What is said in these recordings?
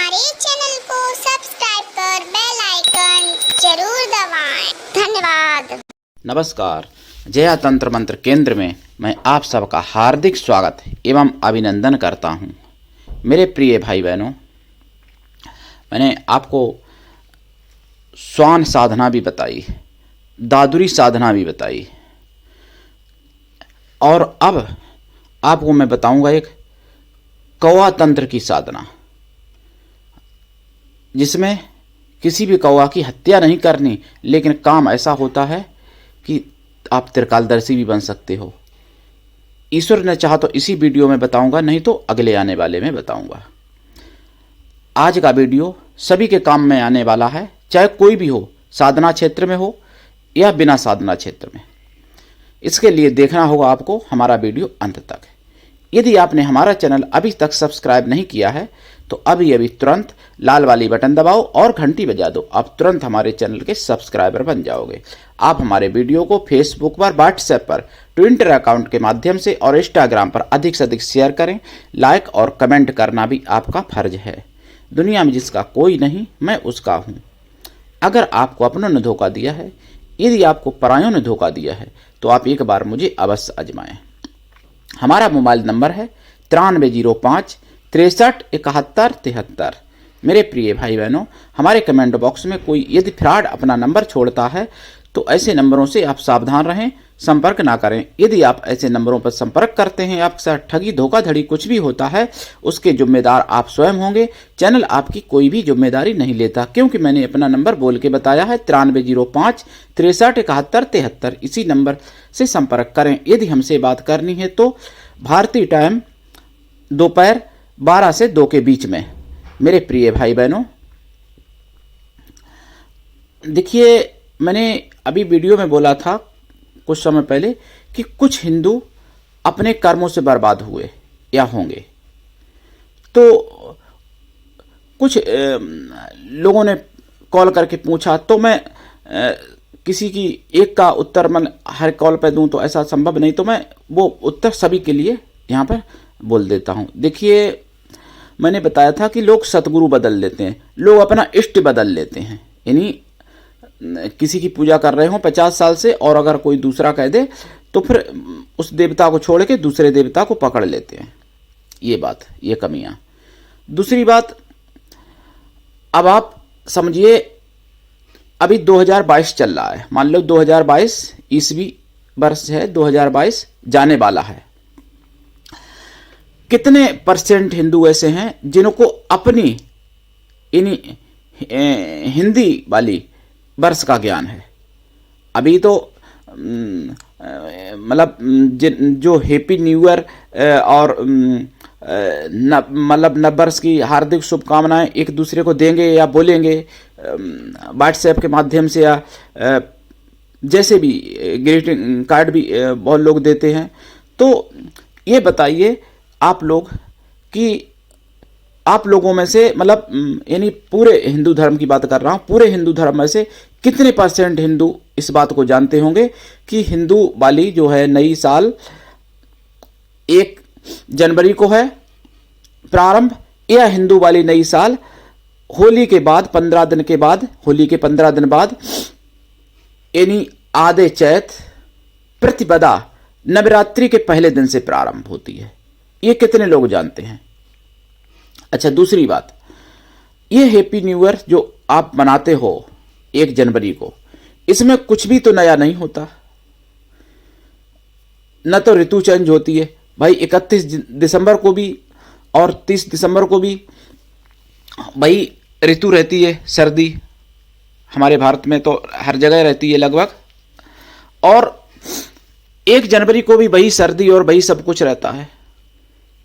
हमारे चैनल को सब्सक्राइब कर बेल आइकन जरूर दबाएं। धन्यवाद। नमस्कार। जया तंत्र मंत्र केंद्र में मैं आप सबका हार्दिक स्वागत एवं अभिनंदन करता हूं। मेरे प्रिय भाई बहनों, मैंने आपको श्वान साधना भी बताई, दादुरी साधना भी बताई, और अब आपको मैं बताऊंगा एक कौवा तंत्र की साधना, जिसमें किसी भी कौवा की हत्या नहीं करनी, लेकिन काम ऐसा होता है कि आप त्रिकालदर्शी भी बन सकते हो। ईश्वर ने चाहा तो इसी वीडियो में बताऊंगा, नहीं तो अगले आने वाले में बताऊंगा। आज का वीडियो सभी के काम में आने वाला है, चाहे कोई भी हो, साधना क्षेत्र में हो या बिना साधना क्षेत्र में। इसके लिए देखना होगा आपको हमारा वीडियो अंत तक। यदि आपने हमारा चैनल अभी तक सब्सक्राइब नहीं किया है तो अभी तुरंत लाल वाली बटन दबाओ और घंटी बजा दो। आप तुरंत हमारे चैनल के सब्सक्राइबर बन जाओगे। आप हमारे वीडियो को फेसबुक पर, व्हाट्सएप पर, ट्विटर अकाउंट के माध्यम से और इंस्टाग्राम पर अधिक से अधिक शेयर करें। लाइक और कमेंट करना भी आपका फर्ज है। दुनिया में जिसका कोई नहीं, मैं उसका हूँ। अगर आपको अपनों ने धोखा दिया है, यदि आपको परायों ने धोखा दिया है, तो आप एक बार मुझे अवश्य आजमाएं। हमारा मोबाइल नंबर है 9305 63 71 73। मेरे प्रिय भाई बहनों, हमारे कमेंट बॉक्स में कोई यदि फ्रॉड अपना नंबर छोड़ता है तो ऐसे नंबरों से आप सावधान रहें, संपर्क ना करें। यदि आप ऐसे नंबरों पर संपर्क करते हैं, आपके साथ ठगी धोखाधड़ी कुछ भी होता है, उसके जिम्मेदार आप स्वयं होंगे। चैनल आपकी कोई भी जिम्मेदारी नहीं लेता, क्योंकि मैंने अपना नंबर बोल के बताया है 9305 63 71 73। इसी नंबर से संपर्क करें। यदि हमसे बात करनी है तो भारतीय टाइम दोपहर 12 से 2 के बीच में। मेरे प्रिय भाई बहनों, देखिए, मैंने अभी वीडियो में बोला था कुछ समय पहले कि कुछ हिंदू अपने कर्मों से बर्बाद हुए या होंगे। तो कुछ लोगों ने कॉल करके पूछा, तो मैं किसी की एक का उत्तर मैं हर कॉल पे दूं तो ऐसा संभव नहीं, तो मैं वो उत्तर सभी के लिए यहाँ पर बोल देता हूँ। देखिए, मैंने बताया था कि लोग सतगुरु बदल लेते हैं, लोग अपना इष्ट बदल लेते हैं। यानी किसी की पूजा कर रहे हो 50 साल से, और अगर कोई दूसरा कह दे तो फिर उस देवता को छोड़ के दूसरे देवता को पकड़ लेते हैं। ये बात, ये कमियां। दूसरी बात, अब आप समझिए, अभी 2022 चल रहा है। मान लो 2022 ईस्वी वर्ष है, 2022 जाने वाला है। कितने परसेंट हिंदू ऐसे हैं जिनको अपनी हिंदी वाली वर्ष का ज्ञान है? अभी तो मतलब जो हैप्पी न्यू ईयर और मतलब नववर्ष की हार्दिक शुभकामनाएं एक दूसरे को देंगे या बोलेंगे व्हाट्सएप के माध्यम से, या जैसे भी ग्रीटिंग कार्ड भी बहुत लोग देते हैं। तो ये बताइए आप लोग कि आप लोगों में से, मतलब यानी पूरे हिंदू धर्म की बात कर रहा हूँ, पूरे हिंदू धर्म में से कितने परसेंट हिंदू इस बात को जानते होंगे कि हिंदू वाली जो है नई साल 1 जनवरी को है प्रारंभ, या हिंदू वाली नई साल होली के बाद 15 दिन के बाद, होली के 15 दिन बाद, यानी आधे चैत प्रतिपदा नवरात्रि के पहले दिन से प्रारंभ होती है। ये कितने लोग जानते हैं? अच्छा, दूसरी बात, ये हैप्पी न्यू ईयर जो आप मनाते हो 1 जनवरी को, इसमें कुछ भी तो नया नहीं होता। न तो ऋतु चेंज होती है भाई। 31 दिसंबर को भी और 30 दिसंबर को भी भाई ऋतु रहती है, सर्दी। हमारे भारत में तो हर जगह रहती है लगभग। और 1 जनवरी को भी वही सर्दी और वही सब कुछ रहता है।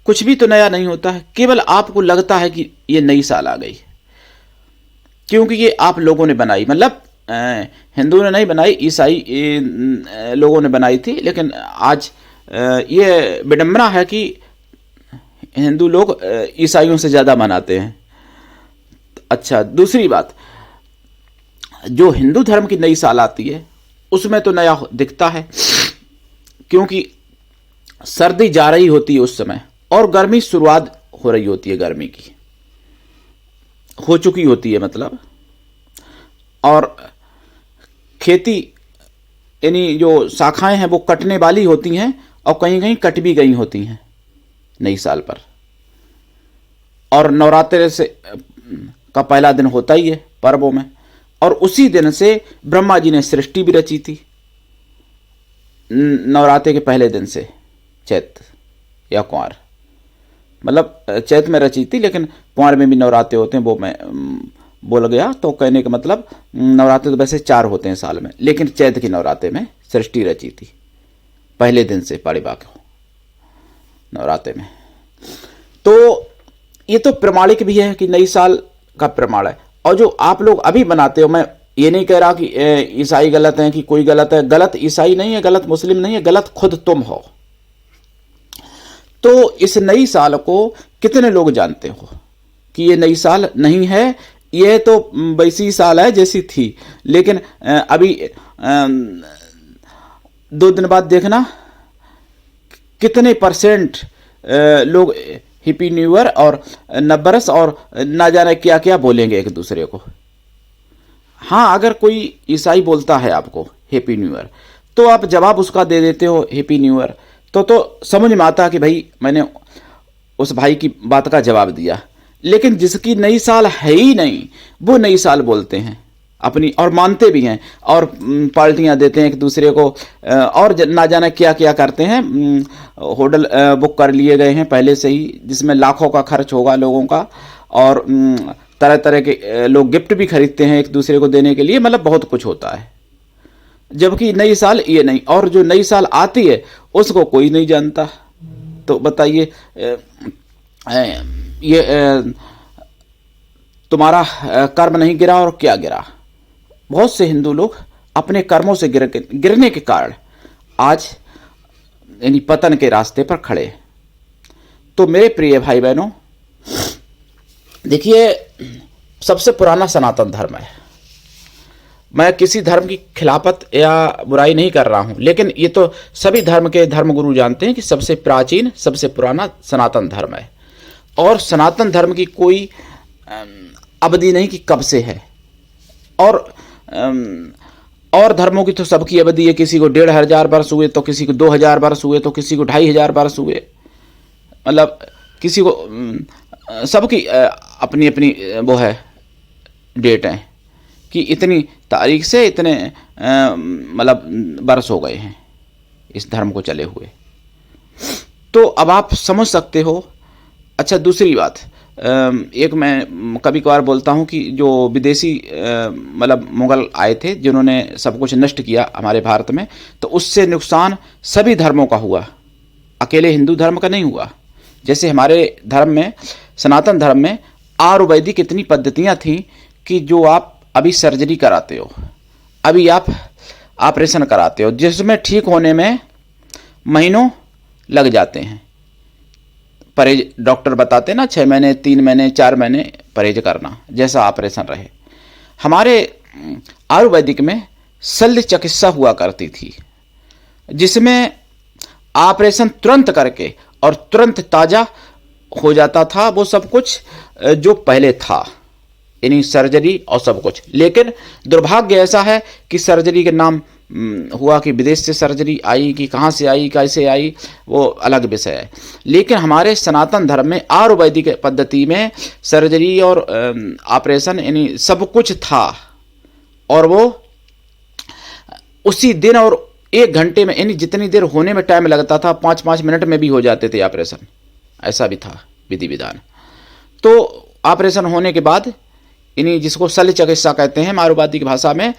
कुछ भी तो नया नहीं होता है। केवल आपको लगता है कि ये नई साल आ गई, क्योंकि ये आप लोगों ने बनाई। मतलब हिंदू ने नहीं बनाई, ईसाई लोगों ने बनाई थी। लेकिन आज ये विडंबना है कि हिंदू लोग ईसाइयों से ज़्यादा मनाते हैं। अच्छा, दूसरी बात, जो हिंदू धर्म की नई साल आती है उसमें तो नया दिखता है, क्योंकि सर्दी जा रही होती है उस समय और गर्मी शुरुआत हो रही होती है गर्मी की। हो चुकी होती है मतलब, और खेती यानी जो शाखाएं हैं वो कटने वाली होती हैं और कहीं कहीं कट भी गई होती हैं नई साल पर। और नवरात्रि से का पहला दिन होता ही है पर्वों में, और उसी दिन से ब्रह्मा जी ने सृष्टि भी रची थी, नवरात्रि के पहले दिन से, चैत या कुंवर, मतलब चैत में रची थी लेकिन कुंवर में भी नवरात्रि होते हैं, वो मैं बोल गया। तो कहने का मतलब नवरात्रि तो वैसे 4 होते हैं साल में, लेकिन चैत की नवरात्रि में सृष्टि रची थी पहले दिन से पाड़िबा को नवरात्रि में। तो ये तो प्रमाणिक भी है कि नई साल का प्रमाण है। और जो आप लोग अभी बनाते हो, मैं ये नहीं कह रहा कि ईसाई गलत हैं कि कोई गलत है, गलत ईसाई नहीं है, गलत मुस्लिम नहीं है, गलत खुद तुम हो। तो इस नई साल को कितने लोग जानते हो कि ये नई साल नहीं है, ये तो वैसी साल है जैसी थी। लेकिन अभी 2 दिन बाद देखना कितने परसेंट लोग हैप्पी न्यू ईयर और नवबरस और ना जाने क्या क्या बोलेंगे एक दूसरे को। हाँ, अगर कोई ईसाई बोलता है आपको हैप्पी न्यू ईयर, तो आप जवाब उसका दे देते हो हैप्पी न्यू ईयर, तो समझ में आता कि भाई मैंने उस भाई की बात का जवाब दिया। लेकिन जिसकी नई साल है ही नहीं, वो नई साल बोलते हैं अपनी, और मानते भी हैं, और पार्टियां देते हैं एक दूसरे को, और ना जाने क्या क्या करते हैं। होटल बुक कर लिए गए हैं पहले से ही, जिसमें लाखों का खर्च होगा लोगों का, और तरह तरह के लोग गिफ्ट भी खरीदते हैं एक दूसरे को देने के लिए, मतलब बहुत कुछ होता है। जबकि नई साल ये नहीं, और जो नई साल आती है उसको कोई नहीं जानता। तो बताइए, ये तुम्हारा कर्म नहीं गिरा और क्या गिरा। बहुत से हिंदू लोग अपने कर्मों से गिरने के कारण आज यानी पतन के रास्ते पर खड़े। तो मेरे प्रिय भाई बहनों, देखिए, सबसे पुराना सनातन धर्म है। मैं किसी धर्म की खिलाफत या बुराई नहीं कर रहा हूं, लेकिन ये तो सभी धर्म के धर्मगुरु जानते हैं कि सबसे प्राचीन, सबसे पुराना सनातन धर्म है। और सनातन धर्म की कोई अवधि नहीं कि कब से है। और धर्मों की तो सबकी अवधि है, किसी को 1500 वर्ष हुए, तो किसी को 2000 वर्ष हुए, तो किसी को 2500 वर्ष हुए, मतलब किसी को सबकी अपनी अपनी वो है डेट है कि इतनी तारीख से इतने मतलब वर्ष हो गए हैं इस धर्म को चले हुए। तो अब आप समझ सकते हो। अच्छा, दूसरी बात, एक मैं कभी कभार बोलता हूँ कि जो विदेशी मतलब मुगल आए थे, जिन्होंने सब कुछ नष्ट किया हमारे भारत में, तो उससे नुकसान सभी धर्मों का हुआ, अकेले हिंदू धर्म का नहीं हुआ। जैसे हमारे धर्म में, सनातन धर्म में आयुर्वेदिक इतनी पद्धतियाँ थीं कि जो आप अभी सर्जरी कराते हो, अभी आप ऑपरेशन कराते हो, जिसमें ठीक होने में महीनों लग जाते हैं। परहेज डॉक्टर बताते ना, 6 महीने, 3 महीने, 4 महीने परहेज करना, जैसा ऑपरेशन रहे। हमारे आयुर्वेदिक में शल्य चिकित्सा हुआ करती थी, जिसमें ऑपरेशन तुरंत करके और तुरंत ताज़ा हो जाता था वो सब कुछ जो पहले था, यानी सर्जरी और सब कुछ। लेकिन दुर्भाग्य ऐसा है कि सर्जरी के नाम हुआ कि विदेश से सर्जरी आई, कि कहाँ से आई, कैसे आई, वो अलग विषय है। लेकिन हमारे सनातन धर्म में आयुर्वेदिक पद्धति में सर्जरी और ऑपरेशन यानी सब कुछ था, और वो उसी दिन और 1 घंटे में, यानी जितनी देर होने में टाइम लगता था 5-5 मिनट में भी हो जाते थे ऑपरेशन, ऐसा भी था विधि विधान। तो ऑपरेशन होने के बाद, यानी जिसको शल्य चिकित्सा कहते हैं आयुर्वेदिक भाषा में,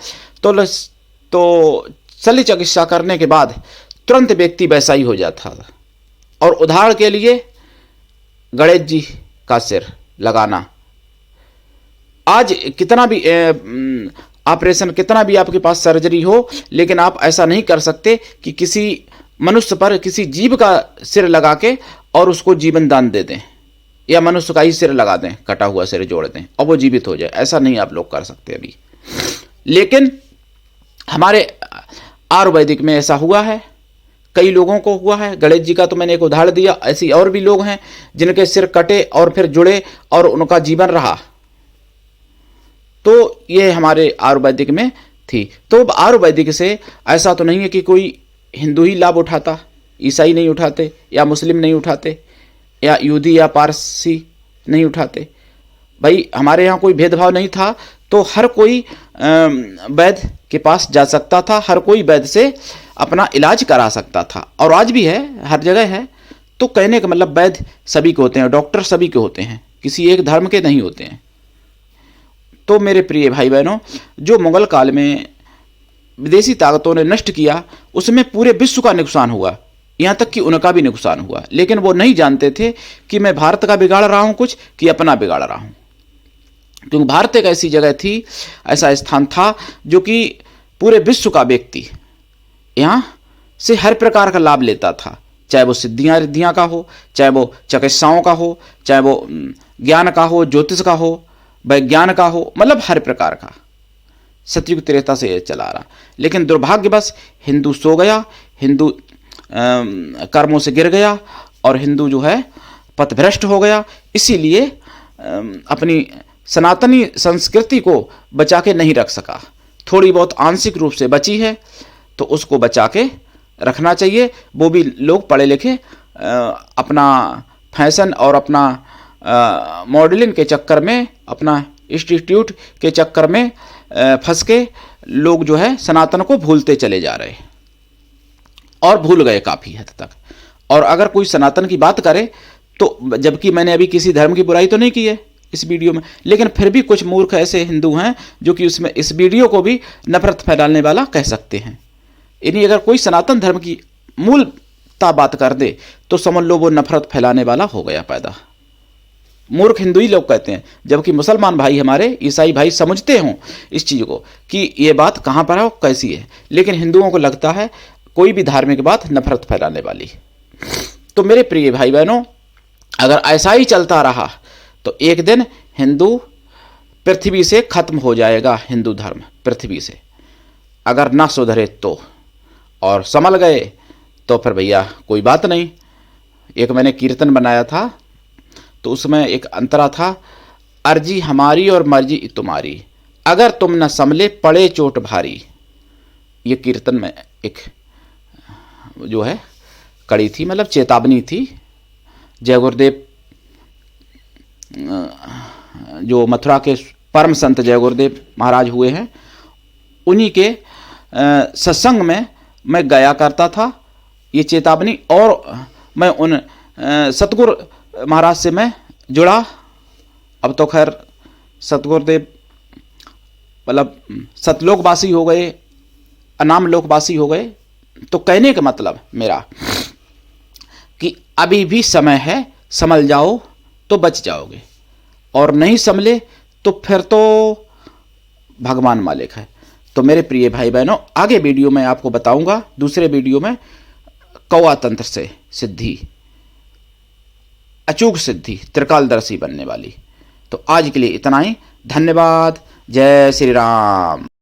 तो शल्य चिकित्सा करने के बाद तुरंत व्यक्ति वैसा ही हो जाता था। और उदाहरण के लिए गणेश जी का सिर लगाना, आज कितना भी ऑपरेशन, कितना भी आपके पास सर्जरी हो, लेकिन आप ऐसा नहीं कर सकते कि किसी मनुष्य पर, किसी जीव का सिर लगा के और उसको जीवन दान दे दें, या मनुष्य का ही सिर लगा दें, कटा हुआ सिर जोड़ दें और वो जीवित हो जाए। ऐसा नहीं आप लोग कर सकते अभी। लेकिन हमारे आयुर्वेदिक में ऐसा हुआ है, कई लोगों को हुआ है। गणेश जी का तो मैंने एक उदाहरण दिया, ऐसे और भी लोग हैं जिनके सिर कटे और फिर जुड़े और उनका जीवन रहा। तो ये हमारे आयुर्वेदिक में थी। तो आयुर्वेदिक से ऐसा तो नहीं है कि कोई हिंदू ही लाभ उठाता, ईसाई नहीं उठाते, या मुस्लिम नहीं उठाते, या यहूदी या पारसी नहीं उठाते। भाई हमारे यहाँ कोई भेदभाव नहीं था, तो हर कोई वैद्य के पास जा सकता था, हर कोई वैद्य से अपना इलाज करा सकता था, और आज भी है, हर जगह है। तो कहने का मतलब वैद्य सभी के होते हैं, डॉक्टर सभी के होते हैं, किसी एक धर्म के नहीं होते हैं। तो मेरे प्रिय भाई बहनों, जो मुगल काल में विदेशी ताकतों ने नष्ट किया, उसमें पूरे विश्व का नुकसान हुआ, यहाँ तक कि उनका भी नुकसान हुआ। लेकिन वो नहीं जानते थे कि मैं भारत का बिगाड़ रहा हूँ कुछ, कि अपना बिगाड़ रहा हूँ। क्योंकि भारत एक ऐसी जगह थी, ऐसा स्थान था जो कि पूरे विश्व का व्यक्ति यहाँ से हर प्रकार का लाभ लेता था, चाहे वो सिद्धियाँ रिद्धियाँ का हो, चाहे वो चिकित्साओं का हो, चाहे वो ज्ञान का हो, ज्योतिष का हो, विज्ञान का हो, मतलब हर प्रकार का। सतयुग त्रेता से ये चला रहा। लेकिन दुर्भाग्यवश हिंदू सो गया, हिंदू कर्मों से गिर गया, और हिंदू जो है पथभ्रष्ट हो गया। इसीलिए अपनी सनातनी संस्कृति को बचा के नहीं रख सका। थोड़ी बहुत आंशिक रूप से बची है, तो उसको बचा के रखना चाहिए। वो भी लोग पढ़े लिखे अपना फैशन और अपना मॉडलिंग के चक्कर में, अपना इंस्टीट्यूट के चक्कर में फंस के लोग जो है सनातन को भूलते चले जा रहे, और भूल गए काफ़ी हद तक। और अगर कोई सनातन की बात करे तो, जबकि मैंने अभी किसी धर्म की बुराई तो नहीं की है इस वीडियो में, लेकिन फिर भी कुछ मूर्ख ऐसे हिंदू हैं जो कि उसमें इस वीडियो को भी नफरत फैलाने वाला कह सकते हैं। यानी अगर कोई सनातन धर्म की मूलता बात कर दे तो समझ लो वो नफरत फैलाने वाला हो गया पैदा। मूर्ख हिंदू ही लोग कहते हैं, जबकि मुसलमान भाई हमारे, ईसाई भाई समझते हों इस चीज़ को कि ये बात कहाँ पर है और कैसी है, लेकिन हिंदुओं को लगता है कोई भी धार्मिक बात नफरत फैलाने वाली। तो मेरे प्रिय भाई बहनों, अगर ऐसा ही चलता रहा तो एक दिन हिंदू पृथ्वी से खत्म हो जाएगा, हिंदू धर्म पृथ्वी से, अगर ना सुधरे तो। और संभल गए तो फिर भैया कोई बात नहीं। एक मैंने कीर्तन बनाया था, तो उसमें एक अंतरा था, अर्जी हमारी और मर्जी तुम्हारी, अगर तुम न संभले पड़े चोट भारी। ये कीर्तन में एक जो है कड़ी थी, मतलब चेतावनी थी। जय गुरुदेव, जो मथुरा के परम संत जय गुरुदेव महाराज हुए हैं, उन्हीं के सत्संग में मैं गाया करता था ये चेतावनी, और मैं उन सतगुरु महाराज से मैं जुड़ा। अब तो खैर सतगुरुदेव मतलब सतलोकवासी हो गए, अनाम लोकवासी हो गए। तो कहने का मतलब मेरा कि अभी भी समय है, संभल जाओ तो बच जाओगे, और नहीं संभले तो फिर तो भगवान मालिक है। तो मेरे प्रिय भाई बहनों, आगे वीडियो में आपको बताऊंगा, दूसरे वीडियो में कौआ तंत्र से सिद्धि, अचूक सिद्धि, त्रिकालदर्शी बनने वाली। तो आज के लिए इतना ही, धन्यवाद। जय श्री राम।